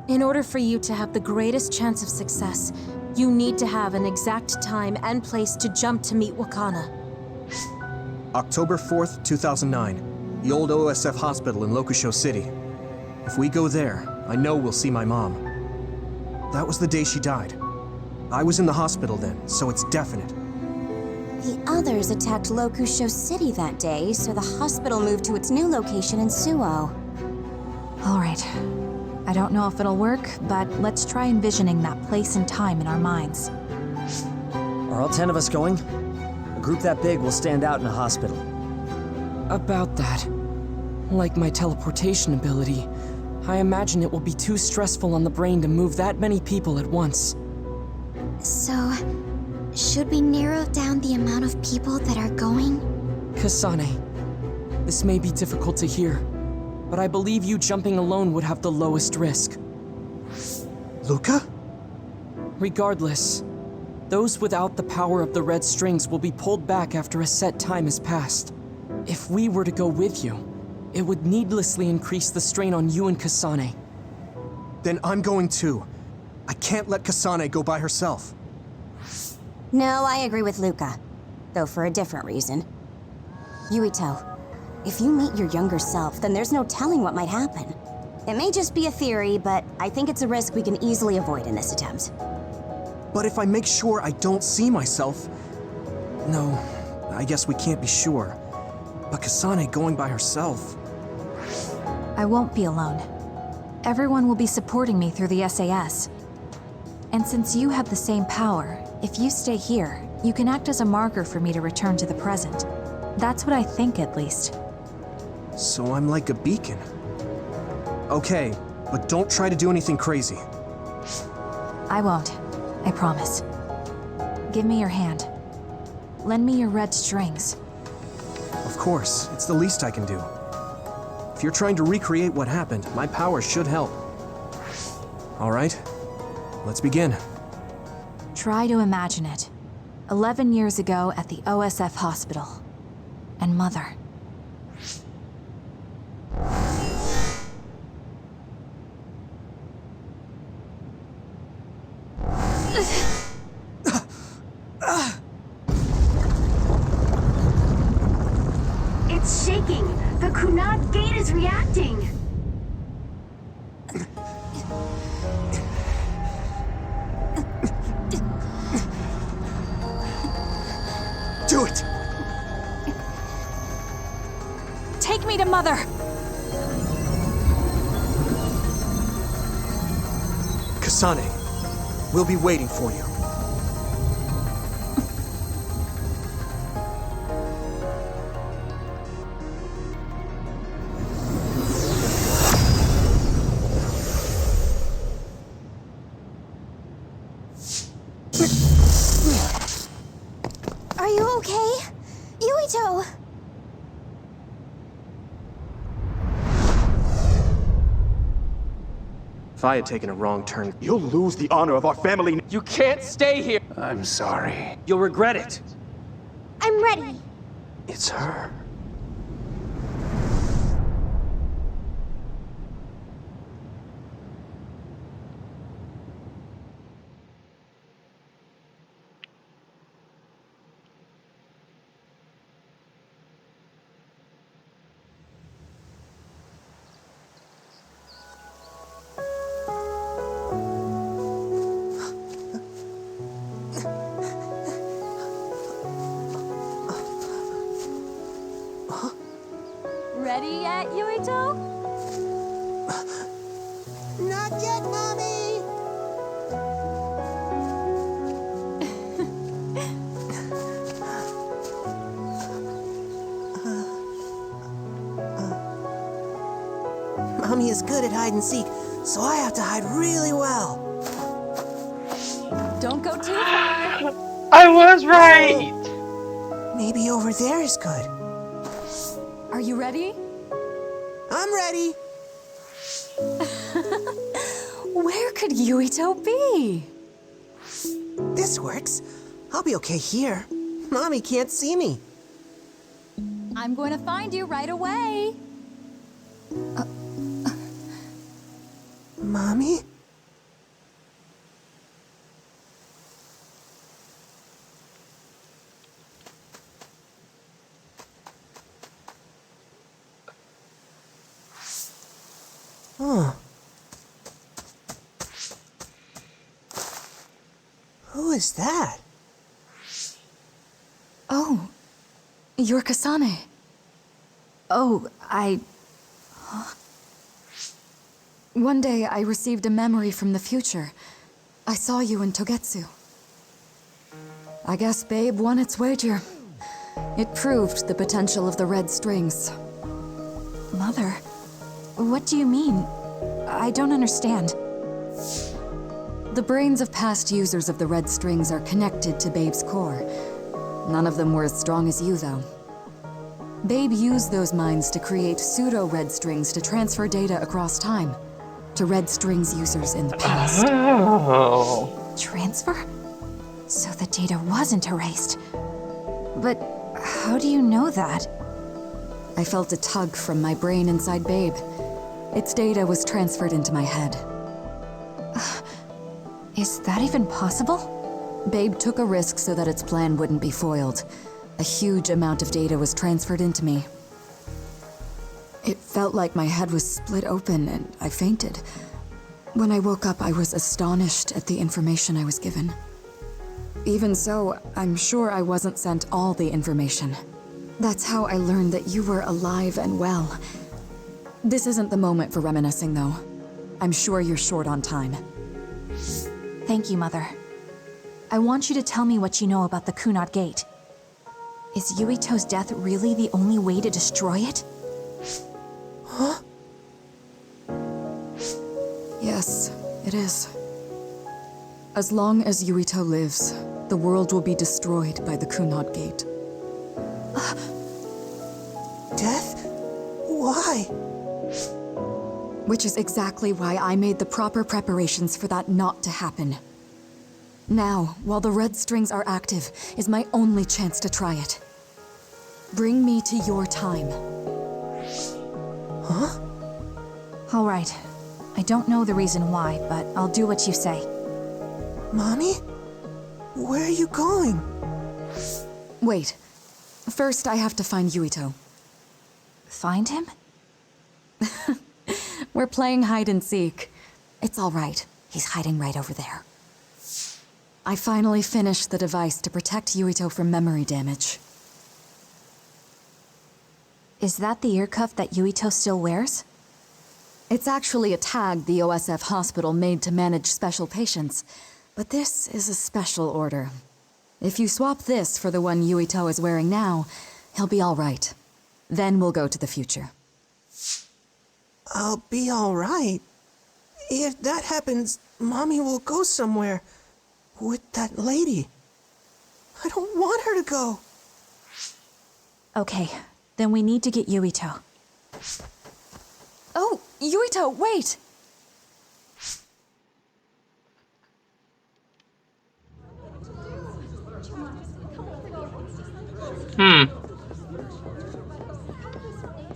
In order for you to have the greatest chance of success, you need to have an exact time and place to jump to meet Wakana. October 4th, 2009. The old OSF hospital in Lokusho City. If we go there, I know we'll see my mom. That was the day she died. I was in the hospital then, so it's definite. The others attacked Lokusho City that day, so the hospital moved to its new location in Suo. All right. I don't know if it'll work, but let's try envisioning that place and time in our minds. Are all 10 of us going? A group that big will stand out in a hospital. About that. Like my teleportation ability, I imagine it will be too stressful on the brain to move that many people at once. So, should we narrow down the amount of people that are going? Kasane, this may be difficult to hear, but I believe you jumping alone would have the lowest risk. Luca? Regardless, those without the power of the red strings will be pulled back after a set time has passed. If we were to go with you, it would needlessly increase the strain on you and Kasane. Then I'm going too. I can't let Kasane go by herself. No, I agree with Luca, though for a different reason. Yuito, if you meet your younger self, then there's no telling what might happen. It may just be a theory, but I think it's a risk we can easily avoid in this attempt. But if I make sure I don't see myself... No, I guess we can't be sure. But Kasane going by herself... I won't be alone. Everyone will be supporting me through the SAS. And since you have the same power, if you stay here, you can act as a marker for me to return to the present. That's what I think, at least. So I'm like a beacon. Okay, but don't try to do anything crazy. I won't. I promise. Give me your hand. Lend me your red strings. Of course, it's the least I can do. If you're trying to recreate what happened, my power should help. All right, let's begin. Try to imagine it. 11 years ago at the OSF hospital. And Mother. It's shaking! The Kunad Gate is reacting! Do it! Take me to Mother! Kasane, we'll be waiting for you. If I had taken a wrong turn, You'll lose the honor of our family. You can't stay here! I'm sorry. You'll regret it. I'm ready. It's her. Ready yet, Yuito? Not yet, Mommy! Mommy is good at hide and seek, so I have to hide really well. Don't go too far. I was right! Maybe over there is good. Are you ready? I'm ready. Where could Yuito be? This works. I'll be okay here. Mommy can't see me. I'm going to find you right away. Mommy? Huh. Who is that? Oh, you're Kasane. Oh, One day I received a memory from the future. I saw you in Togetsu. I guess Babe won its wager. It proved the potential of the red strings. Mother, what do you mean? I don't understand. The brains of past users of the red strings are connected to Babe's core. None of them were as strong as you, though. Babe used those minds to create pseudo-red strings to transfer data across time to red strings users in the past. Oh. Transfer? So the data wasn't erased. But how do you know that? I felt a tug from my brain inside Babe. Its data was transferred into my head. Is that even possible? Babe took a risk so that its plan wouldn't be foiled. A huge amount of data was transferred into me. It felt like my head was split open and I fainted. When I woke up, I was astonished at the information I was given. Even so, I'm sure I wasn't sent all the information. That's how I learned that you were alive and well. This isn't the moment for reminiscing, though. I'm sure you're short on time. Thank you, Mother. I want you to tell me what you know about the Kunat Gate. Is Yuito's death really the only way to destroy it? Huh? Yes, it is. As long as Yuito lives, the world will be destroyed by the Kunat Gate. Death? Why? Which is exactly why I made the proper preparations for that not to happen. Now, while the red strings are active, is my only chance to try it. Bring me to your time. Huh? All right. I don't know the reason why, but I'll do what you say. Mommy? Where are you going? Wait. First, I have to find Yuito. Find him? We're playing hide and seek. It's all right. He's hiding right over there. I finally finished the device to protect Yuito from memory damage. Is that the ear cuff that Yuito still wears? It's actually a tag the OSF hospital made to manage special patients, but this is a special order. If you swap this for the one Yuito is wearing now, he'll be all right. Then we'll go to the future. I'll be all right. If that happens, Mommy will go somewhere. With that lady. I don't want her to go. Okay, then we need to get Yuito. Oh, Yuito, wait!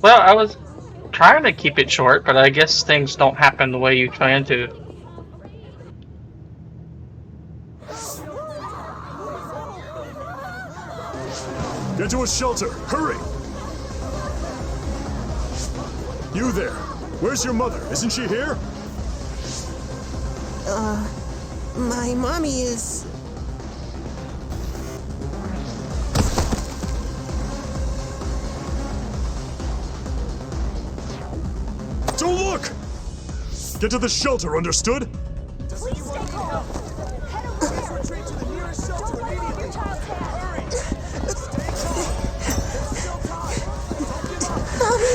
Well, I was trying to keep it short, but I guess things don't happen the way you plan to. Get to a shelter! Hurry! You there! Where's your mother? Isn't she here? My mommy is... Don't look! Get to the shelter, understood? Please stay calm. Head over there. Retreat to the nearest shelter immediately. Don't let your child's hand. Mommy!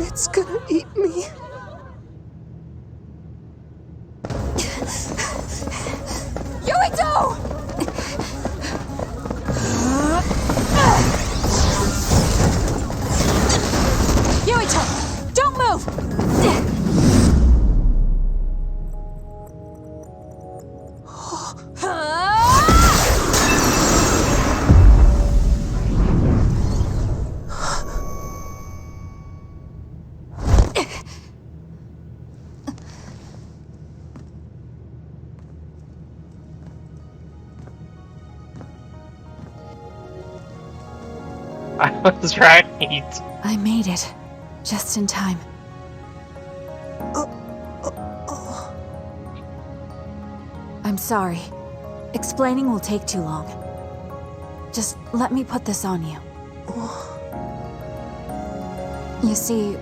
It's gonna eat me. Yuito! Yuito, don't move! I was right. I made it. Just in time. I'm sorry. Explaining will take too long. Just let me put this on you. You see,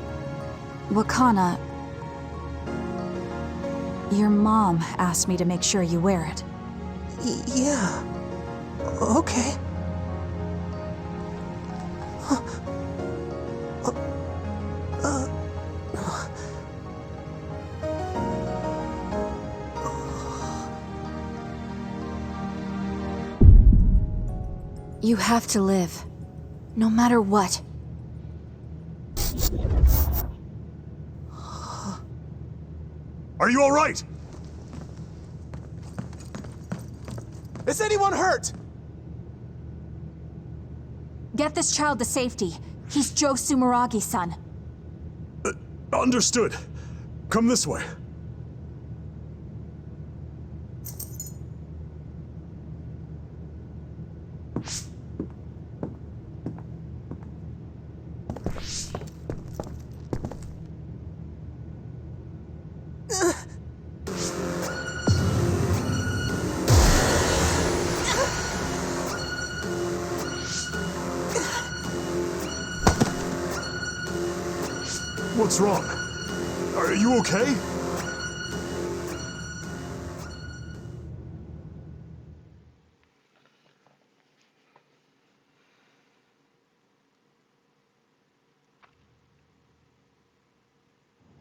Wakana... Your mom asked me to make sure you wear it. Yeah. Okay. You have to live. No matter what. Are you alright? Is anyone hurt? Get this child to safety. He's Joe Sumeragi's son. Understood. Come this way. What's wrong? Are you okay?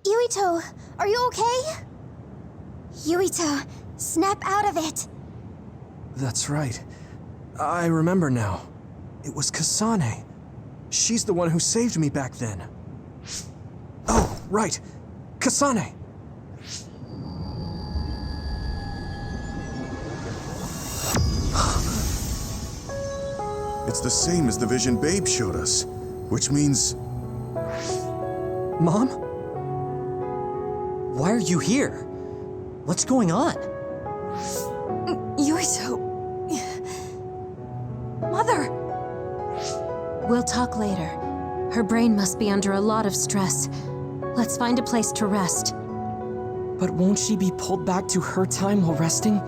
Yuito, are you okay? Yuito, snap out of it. That's right. I remember now. It was Kasane. She's the one who saved me back then. Oh, right. Kasane! It's the same as the vision Babe showed us, which means... Mom? Why are you here? What's going on? Yuito... Mother! We'll talk later. Her brain must be under a lot of stress. Let's find a place to rest. But won't she be pulled back to her time while resting?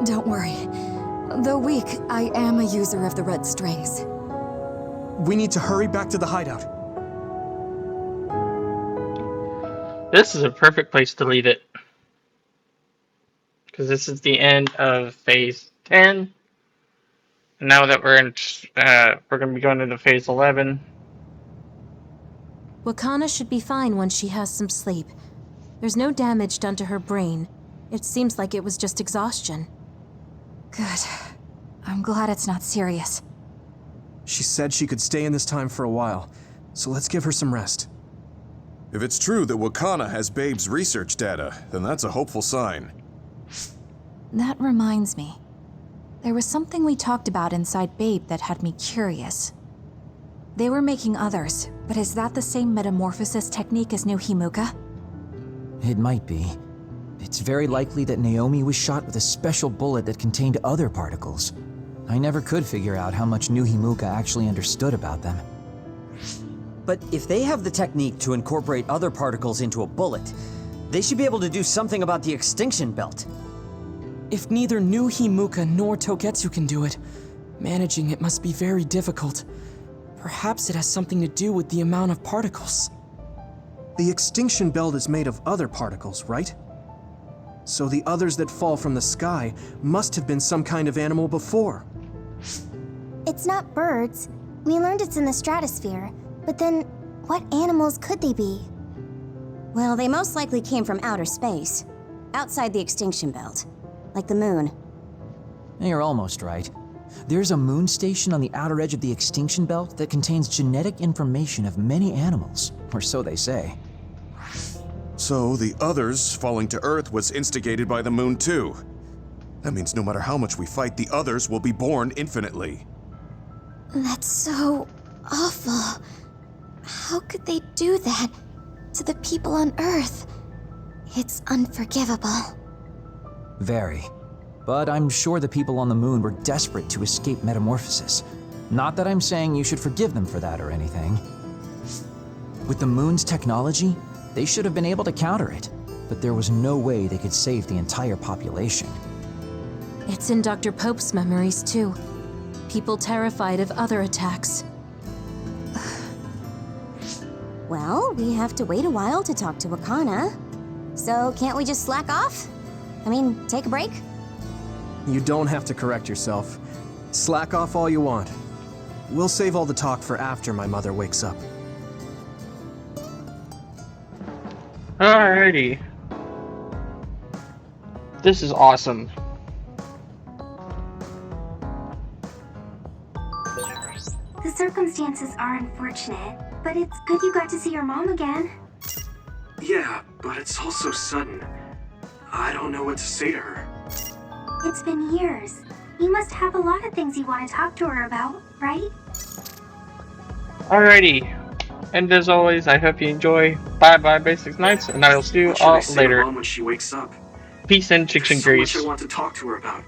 Don't worry. Though weak, I am a user of the red strings. We need to hurry back to the hideout. This is a perfect place to leave it. because this is the end of phase 10. Now that we're going to be going into phase 11. Wakana should be fine once she has some sleep. There's no damage done to her brain. It seems like it was just exhaustion. Good. I'm glad it's not serious. She said she could stay in this time for a while, so let's give her some rest. If it's true that Wakana has Babe's research data, then that's a hopeful sign. That reminds me. There was something we talked about inside Babe that had me curious. They were making others, but is that the same metamorphosis technique as New Himuka? It might be. It's very likely that Naomi was shot with a special bullet that contained other particles. I never could figure out how much New Himuka actually understood about them. But if they have the technique to incorporate other particles into a bullet, they should be able to do something about the extinction belt. If neither New Himuka nor Togetsu can do it, managing it must be very difficult. Perhaps it has something to do with the amount of particles. The extinction belt is made of other particles, right? So the others that fall from the sky must have been some kind of animal before. It's not birds. We learned it's in the stratosphere. But then, what animals could they be? Well, they most likely came from outer space. Outside the extinction belt. Like the moon. You're almost right. There's a moon station on the outer edge of the extinction belt that contains genetic information of many animals, or so they say. So the others falling to Earth was instigated by the moon too. That means no matter how much we fight, the others will be born infinitely. That's so awful. How could they do that to the people on Earth? It's unforgivable. Very. But I'm sure the people on the moon were desperate to escape metamorphosis. Not that I'm saying you should forgive them for that or anything. With the moon's technology, they should have been able to counter it, but there was no way they could save the entire population. It's in Dr. Pope's memories, too. People terrified of other attacks. Well, we have to wait a while to talk to Wakana. So can't we just slack off? I mean, take a break? You don't have to correct yourself. Slack off all you want. We'll save all the talk for after my mother wakes up. Alrighty. This is awesome. The circumstances are unfortunate, but it's good you got to see your mom again. Yeah, but it's all so sudden. I don't know what to say to her. It's been years. You must have a lot of things you want to talk to her about, right? Alrighty. And as always, I hope you enjoy Bye-Bye Basics Nights, and I will see you all later. Mom when she wakes up? Peace and chicks and There's so grease. much I want to talk to her about.